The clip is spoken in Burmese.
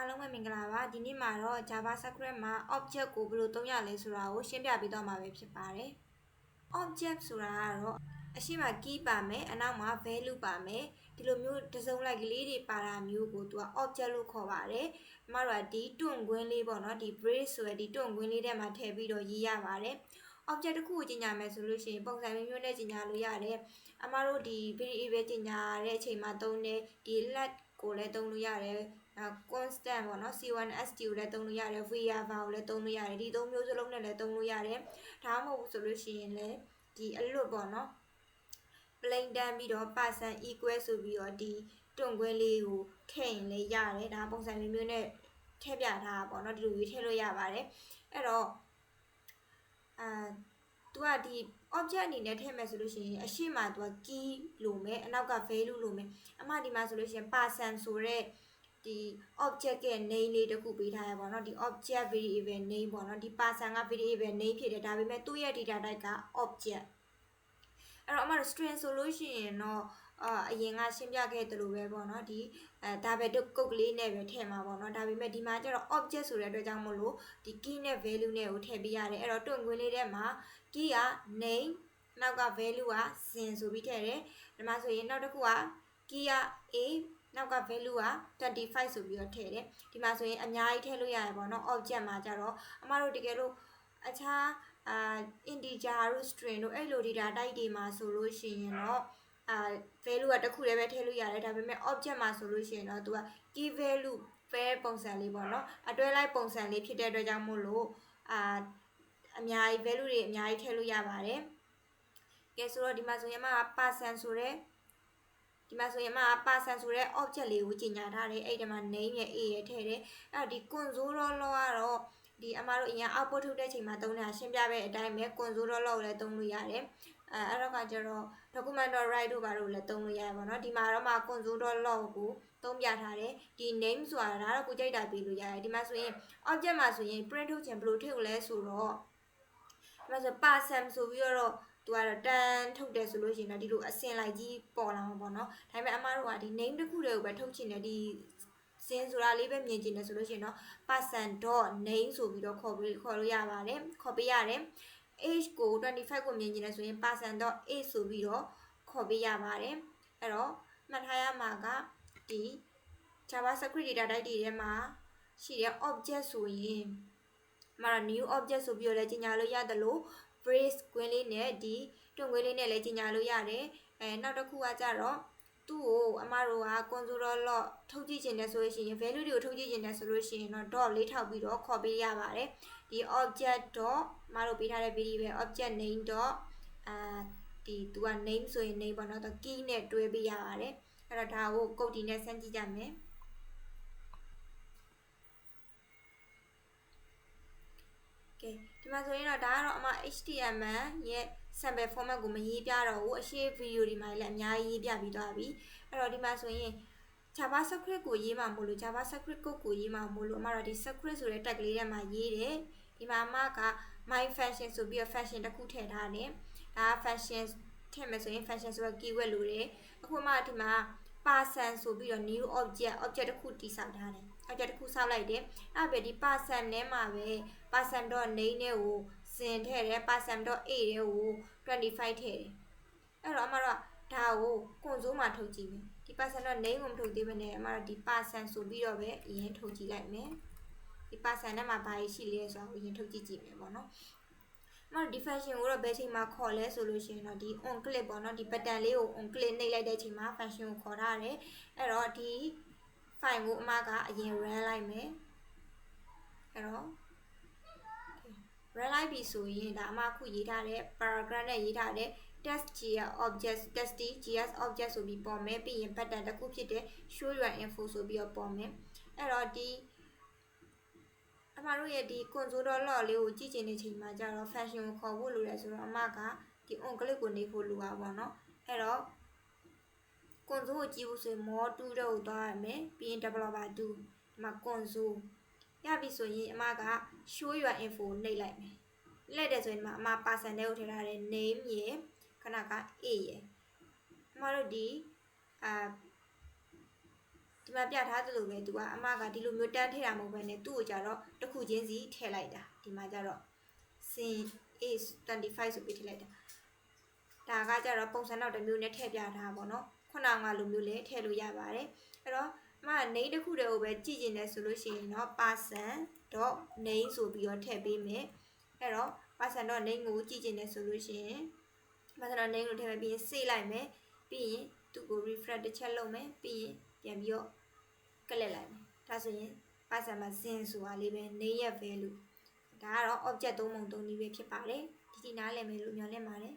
အားလုံးပဲမင်္ဂလာပါဒီနေ့မှာတော့ JavaScript မှာ object ကိုဘယ်လိုသုံးရလဲဆိုတာကိုရှင်းပြပေးသွားမှာပဲဖြစ်ပါတယ် object ဆိုတာကတော့အရှိမ key ပါမယ်အနောက်မှာ value ပါမယ်ဒီလိုမျိုးတစ်စုံလိုက်ကလေးတွေပါတာမျိုးကိုသူက object လို့ခေါ်ပါတယ်ကျမတို့ကဒီတွန့်ကွင်းလေးပေါ့နော်ဒီ brace ဆိုရယ်ဒီတွန့်ကွင်းလေးထဲမှာထည့်ပြီးတော့ရေးရပါတယ် object တစ်ခုကိုကြီးညာမယ်ဆိုလို့ရှိရင်ပုံစံမျိုးနဲ့ကြီးညာလို့ရတယ်အမတို့ဒီ variable ကြီးညာတဲ့အချိန်မှာသုံးတဲ့ဒီ let ကိုလည်းသုံးလို့ရတယ် constant ပေါ့နော် c1 st ကိုလည်းသုံးလို့ရတယ် variable ကိုလည်းသုံးလို့ရတယ်ဒီသုံးမျိုးစလုံးနဲ့လည်းသုံးလို့ရတယ်ဒါမှမဟုတ်ဆိုလို့ရှိရင်လည်းဒီအလွတ်ပေါ့နော် plain တန်းပြီးတော့ person equal ဆိုပြီးတော့ဒီတွန့်ကွင်းလေးကိုထည့်ရင်လည်းရတယ်ဒါပုံစံမျိုးနဲ့ထည့်ပြထားတာပေါ့နော်ဒီလိုမျိုးထည့်လို့ရပါတယ်အဲ့တော့သူကဒီ object အနေနဲ့ထည့်မယ်ဆိုလို့ရှိရင်အရှိမသူက key လို့မယ်အနောက်က value လို့မယ်အမှဒီမှာဆိုလို့ရှိရင် person ဆိုတဲ့ဒီ object ရဲ့ name လေးတစ်ခုပေးထားရပါတော့ဒီ object variable name ပေါ့နော်ဒီ person က variable name ဖြစ်တယ်ဒါပေမဲ့သူ့ရဲ့ data type က object အဲ့တော့အမှတို့ string ဆိုလို့ရှိရင်တော့အရင်ကရှင်းပြခဲ့သလိုပဲပေါ့နော်ဒီဒါပဲကုတ်ကလေးနဲ့ပဲထည့်မှာပေါ့နော်ဒါပေမဲ့ဒီမှာကျတော့ object ဆိုတဲ့အတွက်ကြောင့်မို့လို့ဒီ key နဲ့ value နဲ့ကိုထည့်ပေးရတယ်အဲ့တော့တွန့်ကွင်းလေးထဲမှာ key က name နောက်က value က sin ဆိုပြီးထည့်တယ်ဒီမှာဆိုရင်နောက်တစ်ခုက key က a နောက်က value က25ဆိုပြီးတော့ထည့်တယ်ဒီမှာဆိုရင်အများကြီးထည့်လို့ရတယ်ပေါ့နော် object မှာကျတော့အမတို့တကယ်လို့အခြားinteger တို့ string တို့အဲ့လို data type တွေမှာဆိုလို့ရှိရင်တော့value ကတစ်ခုလည်းပဲထည့်လို့ရတယ်ဒါပေမဲ့ object မှာဆိုလို့ရှိရင်တော့သူက key value pair ပုံစံလေးပေါ့နော်အတွဲလိုက်ပုံစံလေးဖြစ်တဲ့အတွက်ကြောင့်မို့လို့အများကြီး value တွေအများကြီးထည့်လို့ရပါတယ်ကဲဆိုတော့ဒီမှာဆိုရင်မှ person ဆိုတဲ့ဒီမှာဆိုရင်မှ person ဆိုတဲ့ object လေးကိုကြီးညာထားတယ်အဲ့ဒီမှာ name ရဲ့ a ရဲ့ထည့်တယ်အဲ့ဒီ console log ကတော့ဒီအမတို့အရင် output ထုတ်တဲ့ချိန်မှာသုံးတာရှင်းပြပဲအတိုင်းပဲ console log ကိုလည်းသုံးလို့ရတယ်အဲ့တော့ကကျတော့ document.write တို့ဘာလို့လည်းသုံးလို့ရတယ်ပေါ့နော်ဒီမှာတော့မှ console log ကိုသုံးပြထားတယ်ဒီ name ဆိုတာဒါတော့ကိုကြိုက်တာပေးလို့ရတယ်ဒီမှာဆိုရင် object မှာဆိုရင် print ထုတ်ခြင်းဘယ်လိုထုတ်လဲဆိုတော့ဒီမှာဆို person ဆိုပြီးတော့သူကတော့တန်းထုတ်တယ်ဆိုလို့ရှိရင်တော့ဒီလိုအစင်လိုက်ကြီးပေါ်လာမှာပေါ့နော်ဒါပေမဲ့အမတို့ကဒီ name တစ်ခုတည်းကိုပဲထုတ်ချင်တယ်ဒီစင်ဆိုတာလေးပဲမြင်ချင်တယ်ဆိုလို့ရှိရင်တော့ person.name ဆိုပြီးတော့ခေါ်လို့ရပါတယ်ခေါ်ပေးရတယ် age ကို25ကိုမြင်ချင်တယ်ဆိုရင် person.age ဆိုပြီးတော့ခေါ်ပေးရပါတယ်အဲ့တော့မှတ်ထားရမှာကဒီ JavaScript data type တွေထဲမှာရှိတဲ့ object ဆိုရင်မှာ new object ဆိုပြီးတော့လည်းကြီးညာလို့ရတယ်လို့ brace ကွင်းလေးနဲ့ဒီတွန့်ကွင်းလေးနဲ့လည်းကြီးညာလို့ရတယ်နောက်တစ်ခုကကြတော့သူ့ကိုအမတို့က console log ထုတ်ကြည့်ချင်တယ်ဆိုလို့ရှိရင် value တွေကိုထုတ်ကြည့်ချင်တယ်ဆိုလို့ရှိရင်တော့ dot လေးထောက်ပြီးတော့ခေါ်ပေးရပါတယ်ဒီ object dot အမတို့ပေးထားတဲ့ variable object name dot ဒီသူက name ဆိုရင် name ပေါ့နော်သူ key နဲ့တွဲပေးရပါတယ်အဲ့တော့ဒါကိုကုတ်တီနဲ့စမ်းကြည့်ကြမယ်ဒီမှာဆိုရင်တော့ဒါကတော့အမ HTML ရဲ့ sample format ကိုမရေးပြတော့ဘူးအရှိ video ဒီမှာလည်းအများကြီးရေးပြပြီးသွားပြီအဲ့တော့ဒီမှာဆိုရင် JavaScript ကိုရေးမှာမို့လို့ JavaScript code ကိုရေးမှာမို့လို့အမတို့ဒီ script ဆိုတဲ့ tag လေးထဲမှာရေးတယ်ဒီမှာအမက my function ဆိုပြီးတော့ function တစ်ခုထည့်ထားတယ်ဒါ function ထည့်မယ်ဆိုရင် function ဆိုတော့ keyword လို့တယ်အခုအမဒီမှာ person ဆိုပြီးတော့ new object တစ်ခုတည်ဆောက်ထားတယ် object တစ်ခုဆောက်လိုက်တယ်အဲ့ပဲဒီ person ထဲမှာပဲ person.name နဲ့ကိုစဉ်ထည့်တယ် person.a တဲ့ကို25ထည့်တယ်အဲ့တော့အမတို့ဒါကို console မှာထုတ်ကြည့်မယ်ဒီ person.name ကိုမထုတ်သေးဘဲနဲ့အမတို့ဒီ person ဆိုပြီးတော့ပဲအရင်ထုတ်ကြည့်လိုက်မယ်ဒီ person ထဲမှာဘာရှိလဲဆိုတော့အရင်ထုတ်ကြည့်မယ်ပေါ့နော်မဒီ function ကိုတော့ဘယ်ချိန်မှာခေါ်လဲဆိုလို့ရှိရင်တော့ဒီ on click ပေါ့နော်ဒီ button လေးကို on click နှိပ်လိုက်တဲ့အချိန်မှာ function ကိုခေါ်ထားတယ်အဲ့တော့ဒီ file ကိုအမကအရင် run လိုက်မယ်အဲ့တော့ run လိုက်ပြီဆိုရင်ဒါအမခုရေးထားတဲ့ paragraph နဲ့ရေးထားတဲ့ test.gs object test.gs object ဆိုပြီးပေါ်မယ်ပြီးရင် button တစ်ခုဖြစ်တဲ့ show your info ဆိုပြီးတော့ပေါ်မယ်အဲ့တော့ဒီအမတို့ရဲ့ဒီ console log လေးကိုကြည့်ချင်တဲ့ချိန်မှာကျတော့ function ကိုခေါ်ဖို့လိုတယ်ဆိုတော့အမကဒီ on click ကိုနေဖို့လိုပါပေါ့နော်အဲ့တော့ console ကိုကြည့်ဖို့ဆိုရင် more 2တော့ကိုသွားရမယ်ပြီးရင် developer 2ဒီမှာ console ရပြီဆိုရင်အမက show your info နှိပ်လိုက်မယ်လက်တယ်ဆိုရင်အမ person တဲ့ကိုထည့်ထားတဲ့ name ရယ်ခဏက a ရယ်အမတို့ဒီ ဒီမှာပြထားသလိုပဲသူကအမကဒီလိုမျိုးတန်းထည့်တာမဟုတ်ဘဲနဲ့သူ့ကိုကြတော့တစ်ခုချင်းစီထည့်လိုက်တာဒီမှာကြတော့ sin is 25ဆိုပြီးထည့်လိုက်တာဒါကကြတော့ပုံစံတော့တစ်မျိုးနဲ့ထည့်ပြထားပါတော့ခုနကလိုမျိုးလည်းထည့်လို့ရပါတယ်အဲ့တော့အမကနေတစ်ခုတည်းကိုပဲကြည့်ကျင်တယ်ဆိုလို့ရှိရင်တော့ person.name ဆိုပြီးတော့ထည့်ပေးမယ်အဲ့တော့ person.name ကိုကြည့်ကျင်တယ်ဆိုလို့ရှိရင် person.name ကိုထည့်ပေးပြီးရင် save လိုက်မယ်ပြီးရင်သူ့ကို refresh တစ်ချက်လုပ်မယ်ပြီးရင်ပြန်ပြီးတော့ကလစ်လိုက်မယ်ဒါဆိုရင် person မှာ sin ဆိုတာလေးပဲ name ရဲ့ value ဒါကတော့ object 3 ပုံ 3 နည်းပဲဖြစ်ပါတယ်ဒီနားလည်မယ်လို့မျှော်လင့်ပါတယ်